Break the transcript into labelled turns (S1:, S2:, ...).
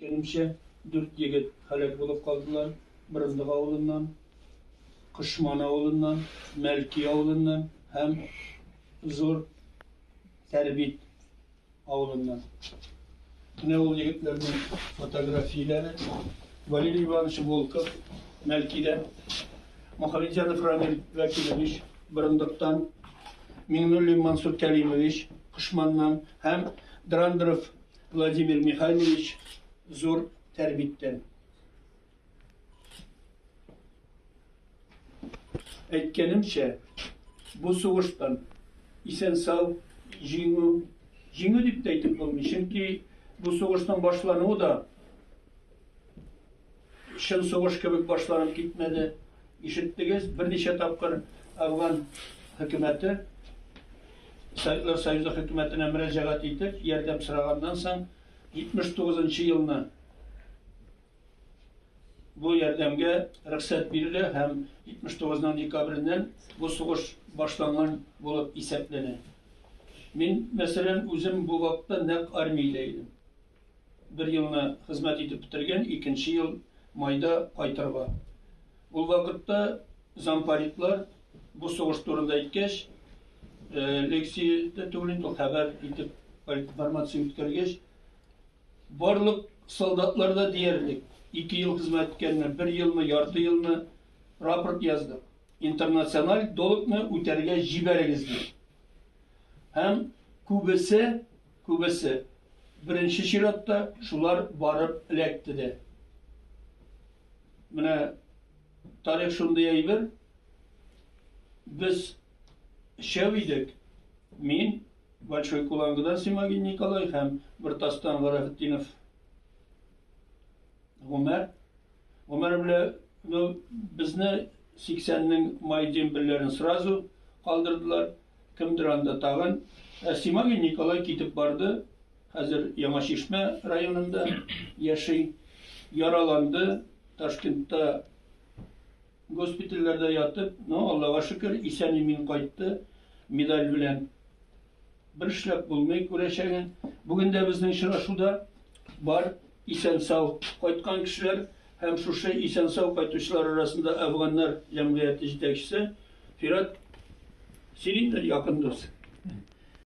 S1: Әйткенімше, 4 егет халак болып қалдылар. Бұрындық ауылынан, Қышман ауылынан, Мәлки ауылынан һәм зор Тәрбит ауылынан. Міне ол егетлердің фотографиялары. Валерий Иванович Волков, Мәлкиден, Мухамеджанов Рамиль Вәкилович, Бұрындықтан, Миңнуллин Мансур Кәлимович, Қышманнан һәм Драндров Владимир Михайлович, зор Тәрбиттен. Әйткенімше, бұл соғыштан исән сау жеңу деп те айтып болмайды. Чөнки бұл соғыштан башлануы да шын соғыш кебек башланып китмәде. Ишеттегез, берничә тапкыр Афган хөкүмәте, Советлар Союзы хөкүмәтенә мөрәҗәгать итеп, ярдәм сораганнан соң 79 елны бу ярдәмгә рөхсәт бирелә һәм 79 декабрьдән бу сугыш башланган булып исәпләнә. Мин, мәсәлән, үзем бу вакытта нәкъ армиядә идем. 1 елны хезмәт итеп бетергән, 2нче ел майда кайтырга. Ул вакытта зампаритлар бу сугыш турында әйткәч, лекция түгел, хәбәр итеп информация үткәргәч, барлык солдатларда диярлек 2 ел хезмәт иткәнне, 1 елны, ярты елны рапорт яздык. Интернациональ долгны үтәргә җибәрегез дип. Һәм күбесе беренче чиратта шулар барып эләкте дә. Менә тарих шундый әйбер. Без шәү идек. Мин, Большой Кулангыдан Симагин Николай һәм Бертастан Гарафетдинов Гомәр. Гомәр белән безне 80-нең май демберләрен сразу калдырдылар. Кемдер анда тагын. Симагин Николай китеп барды. Хәзер Яңашишмә районында яши. Яраланды. Ташкентта госпитальләрдә ятып, Аллага шөкер, исән-имин кайтты. Медаль белән. Бер эшләп булмый күрәчәген. Бүген дә безнең очрашуда бар исән-сау кайткан кешеләр һәм шушы исән-сау кайтучылар арасында Афганнар җәмгыяте җитәкчесе Фират Сириндер якын дус.